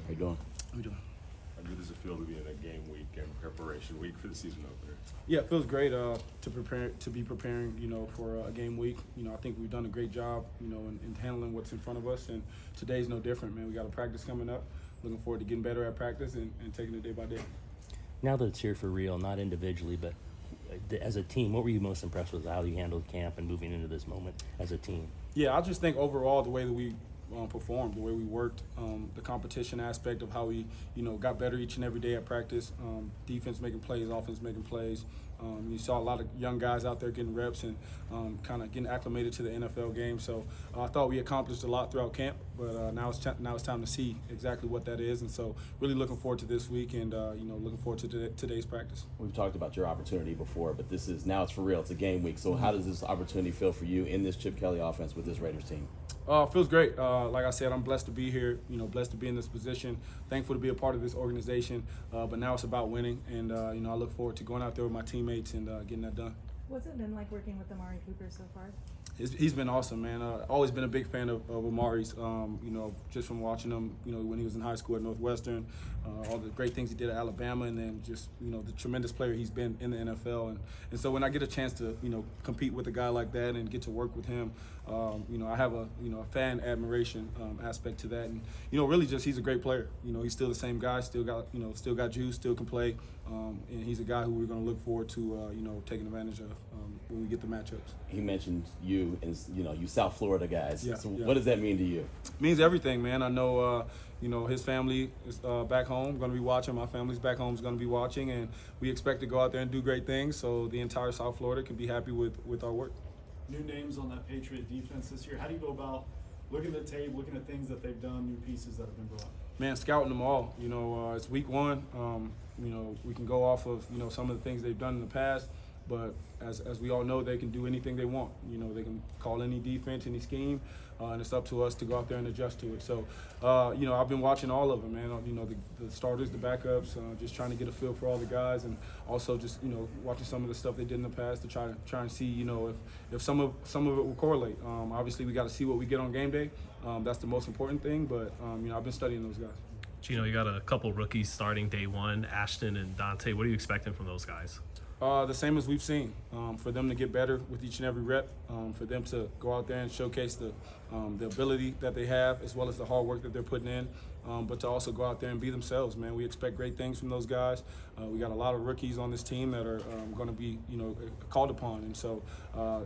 How you doing? How you doing? How good does it feel to be in a game week and preparation week for the season opener? Yeah, it feels great to be preparing, for a game week. I think we've done a great job, in handling what's in front of us, and today's no different, man. We got a practice coming up. Looking forward to getting better at practice and taking it day by day. Now that it's here for real, not individually, but as a team, what were you most impressed with how you handled camp and moving into this moment as a team? Yeah, I just think overall the way that we performed, the way we worked, the competition aspect of how we, got better each and every day at practice. Defense making plays, offense making plays. You saw a lot of young guys out there getting reps and kind of getting acclimated to the NFL game. So I thought we accomplished a lot throughout camp, but now it's time to see exactly what that is. And so really looking forward to this week and looking forward to today's practice. We've talked about your opportunity before, but now it's for real. It's a game week. So how does this opportunity feel for you in this Chip Kelly offense with this Raiders team? Feels great. Like I said, I'm blessed to be here, blessed to be in this position, thankful to be a part of this organization, but now it's about winning, and, I look forward to going out there with my teammates and getting that done. What's it been like working with Amari Cooper so far? He's been awesome, man. Always been a big fan of Amari's, just from watching him, when he was in high school at Northwestern, all the great things he did at Alabama, and then just, the tremendous player he's been in the NFL. And so when I get a chance to, compete with a guy like that and get to work with him, I have a fan admiration aspect to that. And, really just he's a great player. He's still the same guy, still got juice, still can play. And he's a guy who we're going to look forward to, taking advantage of when we get the matchups. He mentioned you and, you South Florida guys. Yeah, so yeah. What does that mean to you? It means everything, man. I know, his family is back home, going to be watching. My family's back home is going to be watching. And we expect to go out there and do great things so the entire South Florida can be happy with our work. New names on that Patriot defense this year. How do you go about looking at the tape, looking at things that they've done, new pieces that have been brought? Man, scouting them all. It's week one. We can go off of, some of the things they've done in the past. But as we all know, they can do anything they want. They can call any defense, any scheme, and it's up to us to go out there and adjust to it. So, I've been watching all of them, man. The starters, the backups, just trying to get a feel for all the guys, and also just watching some of the stuff they did in the past to try and see if some of it will correlate. Obviously, we got to see what we get on game day. That's the most important thing. But I've been studying those guys. Geno, you got a couple rookies starting day one, Ashton and Dante. What are you expecting from those guys? The same as we've seen, for them to get better with each and every rep, for them to go out there and showcase the ability that they have as well as the hard work that they're putting in, but to also go out there and be themselves, man. We expect great things from those guys. We got a lot of rookies on this team that are going to be, called upon, and so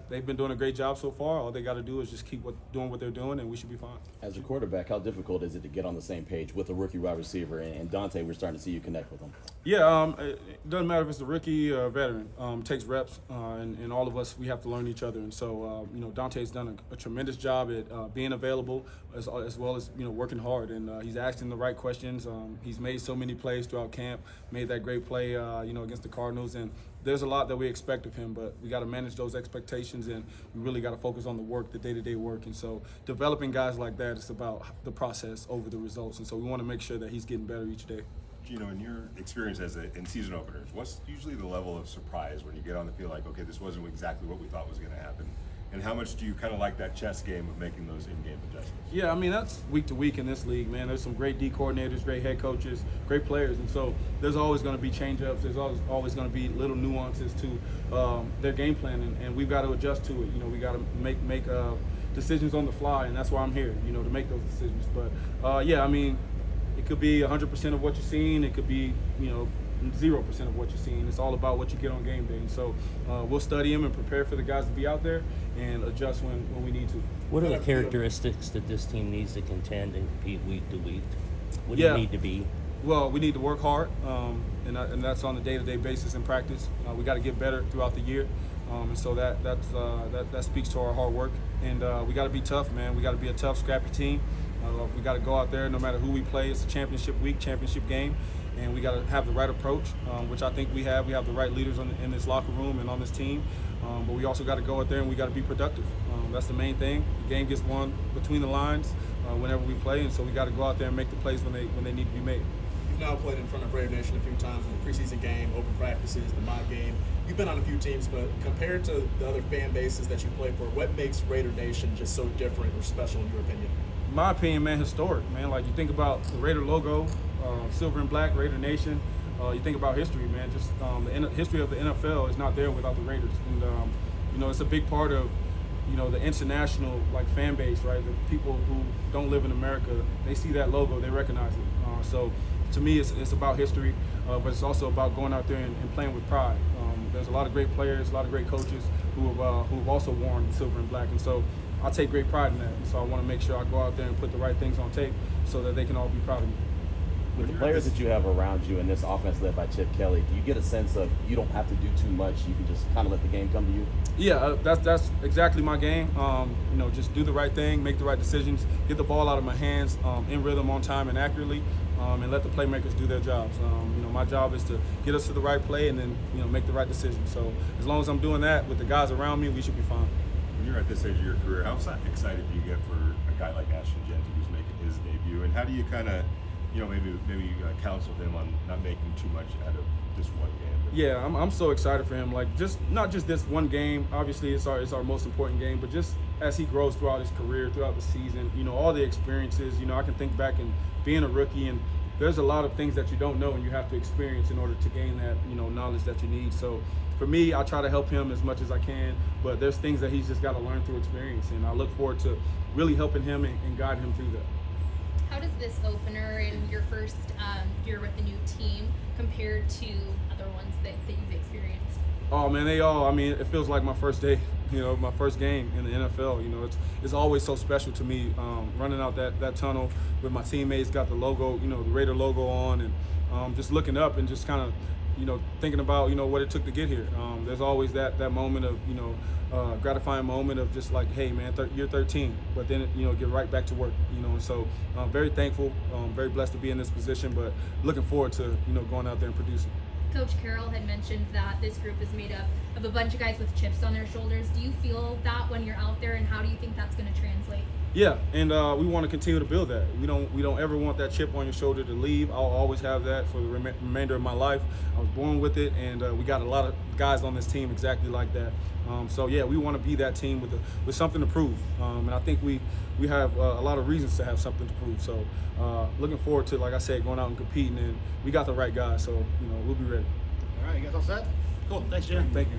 they've been doing a great job so far. All they got to do is just keep doing what they're doing, and we should be fine. As a quarterback, how difficult is it to get on the same page with a rookie wide receiver? And Dante, we're starting to see you connect with him. Yeah, it doesn't matter if it's a rookie or a veteran. It takes reps, and all of us, we have to learn each other. And so, Dante's done a tremendous job at being available as well as, working hard. And he's asking the right questions. He's made so many plays throughout camp, made that great play, against the Cardinals. And there's a lot that we expect of him, but we got to manage those expectations, and we really got to focus on the work, the day-to-day work. And so developing guys like that, it's about the process over the results. And so we want to make sure that he's getting better each day. Geno, in your experience in season openers, what's usually the level of surprise when you get on the field like, okay, this wasn't exactly what we thought was going to happen? And how much do you kind of like that chess game of making those in-game adjustments? Yeah, that's week to week in this league, man. There's some great D coordinators, great head coaches, great players, and so there's always going to be change-ups. There's always going to be little nuances to their game plan, and we've got to adjust to it. We got to make decisions on the fly, and that's why I'm here, to make those decisions. But it could be 100% of what you're seeing. It could be, 0% of what you're seeing. It's all about what you get on game day. And so we'll study them and prepare for the guys to be out there and adjust when we need to. What are the characteristics that this team needs to contend and compete week to week? What do you need to be? Well, we need to work hard, and that's on a day-to-day basis in practice. We got to get better throughout the year. And so that speaks to our hard work. And we got to be tough, man. We got to be a tough, scrappy team. We got to go out there no matter who we play. It's a championship week, championship game, and we got to have the right approach, which I think we have. We have the right leaders in this locker room and on this team, but we also got to go out there and we got to be productive. That's the main thing. The game gets won between the lines whenever we play, and so we got to go out there and make the plays when they need to be made. You've now played in front of Raider Nation a few times in the preseason game, open practices, the mock game. You've been on a few teams, but compared to the other fan bases that you play for, what makes Raider Nation just so different or special in your opinion? in my opinion, man, historic, man. Like you think about the Raider logo, silver and black, Raider Nation. You think about history, man. Just the history of the NFL is not there without the Raiders, and you know, it's a big part of, you know, the international like fan base, right? The people who don't live in America, they see that logo, they recognize it. So to me, it's about history, but it's also about going out there and playing with pride. There's a lot of great players, a lot of great coaches who have also worn silver and black, and so I take great pride in that. And so I want to make sure I go out there and put the right things on tape so that they can all be proud of me. With the players that you have around you in this offense led by Chip Kelly, do you get a sense of you don't have to do too much, you can just kind of let the game come to you? Yeah, that's exactly my game. You know, just do the right thing, make the right decisions, get the ball out of my hands in rhythm, on time, and accurately, and let the playmakers do their jobs. You know, my job is to get us to the right play and then, you know, make the right decision. So as long as I'm doing that with the guys around me, we should be fine. When you're at this stage of your career, how excited do you get for a guy like Ashton who's making his debut, and how do you kind of, you know, maybe counsel him on not making too much out of this one game? Yeah, I'm so excited for him. Like, not just this one game. Obviously, it's our most important game, but just as he grows throughout his career, throughout the season, you know, all the experiences. You know, I can think back and being a rookie, and there's a lot of things that you don't know and you have to experience in order to gain that, you know, knowledge that you need. So for me, I try to help him as much as I can, but there's things that he's just got to learn through experience, and I look forward to really helping him and guiding him through that. How does this opener in your first year with the new team compare to other ones that you've experienced? Oh man, I mean, it feels like my first day, you know, my first game in the NFL. You know, it's always so special to me, running out that tunnel with my teammates, got the logo, you know, the Raider logo on, and just looking up and just kind of, you know, thinking about, you know, what it took to get here. There's always that moment of, you know, gratifying moment of just like, hey man, you're 13, but then, you know, get right back to work, you know. And so I'm very thankful, very blessed to be in this position, but looking forward to, you know, going out there and producing. Coach Carroll had mentioned that this group is made up of a bunch of guys with chips on their shoulders. Do you feel that when you're out there, and how do you think that's going to translate? Yeah, and we want to continue to build that. We don't ever want that chip on your shoulder to leave. I'll always have that for the remainder of my life. I was born with it, and we got a lot of guys on this team exactly like that. So yeah, we want to be that team with something to prove, and I think we have a lot of reasons to have something to prove. So looking forward to, like I said, going out and competing, and we got the right guys. So, you know, we'll be ready. All right, you guys all set? Cool. Thanks, Jim. Thank you, guys.